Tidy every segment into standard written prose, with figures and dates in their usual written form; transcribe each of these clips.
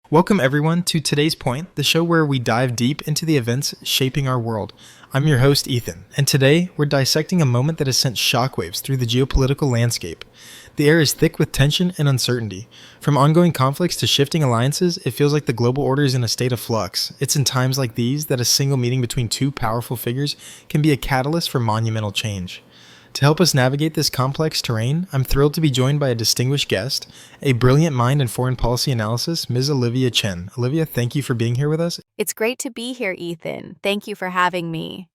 Welcome everyone to Today's Point, the show where we dive deep into the events shaping our world. I'm your host Ethan, and today we're dissecting a moment that has sent shockwaves through the geopolitical landscape. The air is thick with tension and uncertainty. From ongoing conflicts to shifting alliances, it feels like the global order is in a state of flux. It's in times like these that a single meeting between two powerful figures can be a catalyst for monumental change. To help us navigate this complex terrain, I'm thrilled to be joined by a distinguished guest, a brilliant mind in foreign policy analysis, Ms. Olivia Chen. Olivia, thank you for being here with us. It's great to be here, Ethan. Thank you for having me.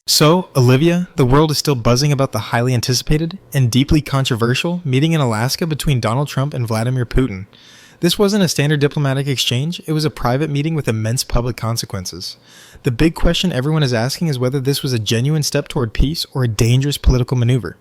So, Olivia, the world is still buzzing about the highly anticipated and deeply controversial meeting in Alaska between Donald Trump and Vladimir Putin. This wasn't a standard diplomatic exchange, it was a private meeting with immense public consequences. The big question everyone is asking is whether this was a genuine step toward peace or a dangerous political maneuver.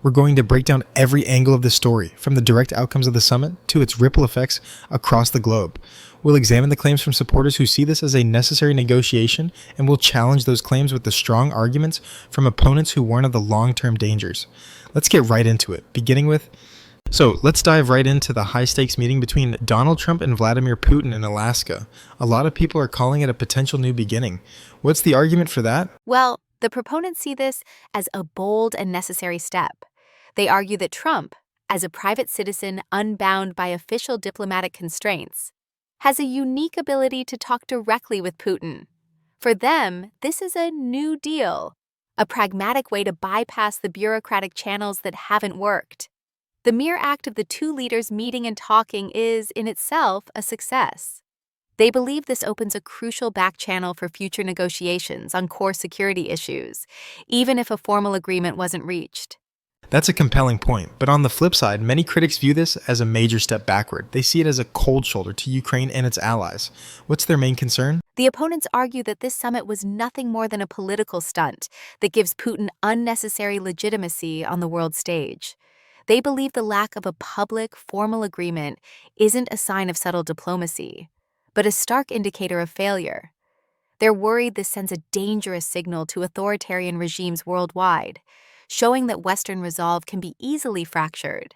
We're going to break down every angle of the story, from the direct outcomes of the summit to its ripple effects across the globe. We'll examine the claims from supporters who see this as a necessary negotiation, and we'll challenge those claims with the strong arguments from opponents who warn of the long-term dangers. Let's get right into it, beginning with... So let's dive right into the high-stakes meeting between Donald Trump and Vladimir Putin in Alaska. A lot of people are calling it a potential new beginning. What's the argument for that? Well, the proponents see this as a bold and necessary step. They argue that Trump, as a private citizen unbound by official diplomatic constraints, has a unique ability to talk directly with Putin. For them, this is a new deal, a pragmatic way to bypass the bureaucratic channels that haven't worked. The mere act of the two leaders meeting and talking is, in itself, a success. They believe this opens a crucial back channel for future negotiations on core security issues, even if a formal agreement wasn't reached. That's a compelling point, but on the flip side, many critics view this as a major step backward. They see it as a cold shoulder to Ukraine and its allies. What's their main concern? The opponents argue that this summit was nothing more than a political stunt that gives Putin unnecessary legitimacy on the world stage. They believe the lack of a public, formal agreement isn't a sign of subtle diplomacy, but a stark indicator of failure. They're worried this sends a dangerous signal to authoritarian regimes worldwide, showing that Western resolve can be easily fractured.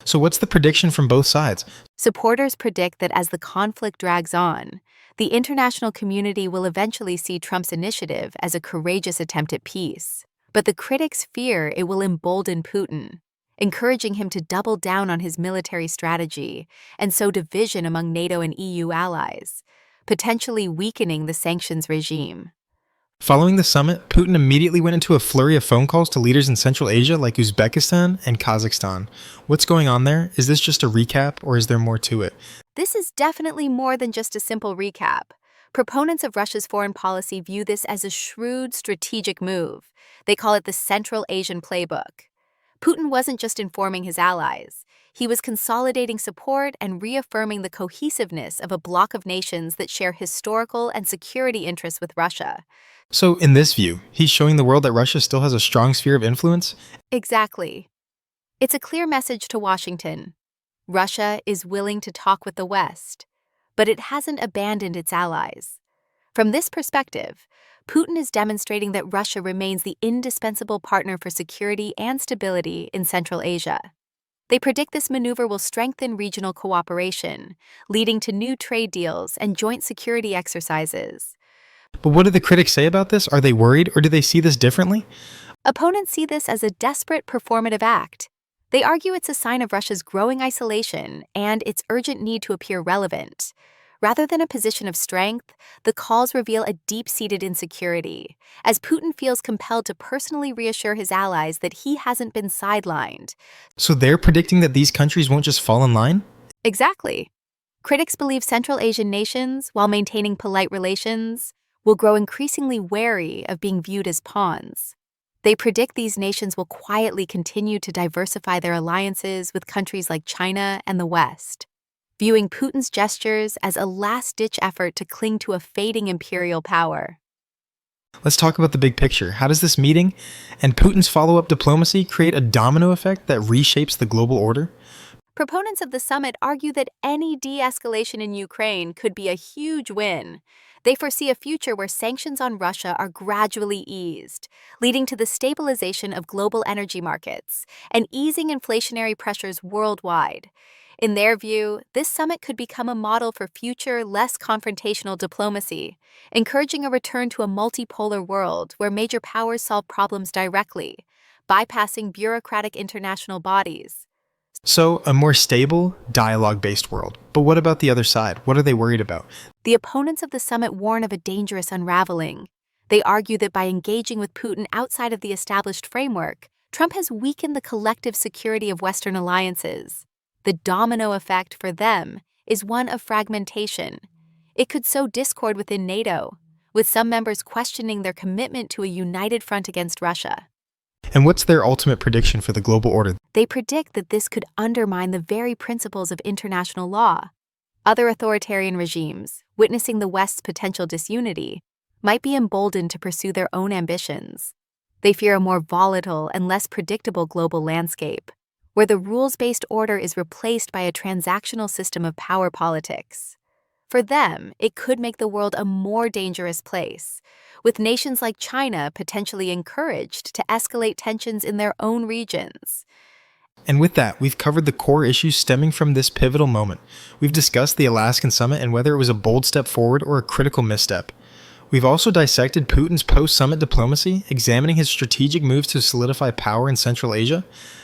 So what's the prediction from both sides? Supporters predict that as the conflict drags on, the international community will eventually see Trump's initiative as a courageous attempt at peace. But the critics fear it will embolden Putin, encouraging him to double down on his military strategy and sow division among NATO and EU allies, potentially weakening the sanctions regime. Following the summit, Putin immediately went into a flurry of phone calls to leaders in Central Asia like Uzbekistan and Kazakhstan. What's going on there? Is this just a recap, or is there more to it? This is definitely more than just a simple recap. Proponents of Russia's foreign policy view this as a shrewd strategic move. They call it the Central Asian playbook. Putin wasn't just informing his allies. He was consolidating support and reaffirming the cohesiveness of a bloc of nations that share historical and security interests with Russia. So, in this view, he's showing the world that Russia still has a strong sphere of influence? Exactly. It's a clear message to Washington. Russia is willing to talk with the West, but it hasn't abandoned its allies. From this perspective, Putin is demonstrating that Russia remains the indispensable partner for security and stability in Central Asia. They predict this maneuver will strengthen regional cooperation, leading to new trade deals and joint security exercises. But what do the critics say about this? Are they worried, or do they see this differently? Opponents see this as a desperate performative act. They argue it's a sign of Russia's growing isolation and its urgent need to appear relevant. Rather than a position of strength, the calls reveal a deep-seated insecurity, as Putin feels compelled to personally reassure his allies that he hasn't been sidelined. So they're predicting that these countries won't just fall in line? Exactly. Critics believe Central Asian nations, while maintaining polite relations, will grow increasingly wary of being viewed as pawns. They predict these nations will quietly continue to diversify their alliances with countries like China and the West, viewing Putin's gestures as a last-ditch effort to cling to a fading imperial power. Let's talk about the big picture. How does this meeting and Putin's follow-up diplomacy create a domino effect that reshapes the global order? Proponents of the summit argue that any de-escalation in Ukraine could be a huge win. They foresee a future where sanctions on Russia are gradually eased, leading to the stabilization of global energy markets and easing inflationary pressures worldwide. In their view, this summit could become a model for future, less confrontational diplomacy, encouraging a return to a multipolar world where major powers solve problems directly, bypassing bureaucratic international bodies. So, a more stable, dialogue-based world. But what about the other side? What are they worried about? The opponents of the summit warn of a dangerous unraveling. They argue that by engaging with Putin outside of the established framework, Trump has weakened the collective security of Western alliances. The domino effect for them is one of fragmentation. It could sow discord within NATO, with some members questioning their commitment to a united front against Russia. And what's their ultimate prediction for the global order? They predict that this could undermine the very principles of international law. Other authoritarian regimes, witnessing the West's potential disunity, might be emboldened to pursue their own ambitions. They fear a more volatile and less predictable global landscape, where the rules-based order is replaced by a transactional system of power politics. For them, it could make the world a more dangerous place, with nations like China potentially encouraged to escalate tensions in their own regions. And with that, we've covered the core issues stemming from this pivotal moment. We've discussed the Alaskan summit and whether it was a bold step forward or a critical misstep. We've also dissected Putin's post-summit diplomacy, examining his strategic moves to solidify power in Central Asia.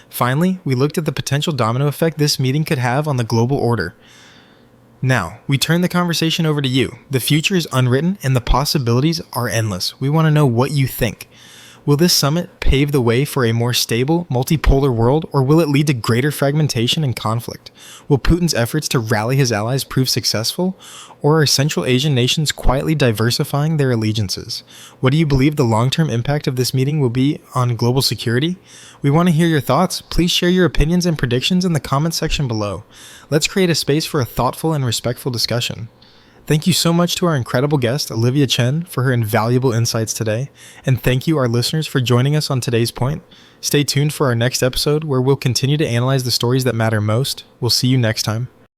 Finally, we looked at the potential domino effect this meeting could have on the global order. Now, we turn the conversation over to you. The future is unwritten and the possibilities are endless. We want to know what you think. Will this summit pave the way for a more stable, multipolar world, or will it lead to greater fragmentation and conflict? Will Putin's efforts to rally his allies prove successful, or are Central Asian nations quietly diversifying their allegiances? What do you believe the long-term impact of this meeting will be on global security? We want to hear your thoughts. Please share your opinions and predictions in the comment section below. Let's create a space for a thoughtful and respectful discussion. Thank you so much to our incredible guest, Olivia Chen, for her invaluable insights today. And thank you, our listeners, for joining us on today's point. Stay tuned for our next episode, where we'll continue to analyze the stories that matter most. We'll see you next time.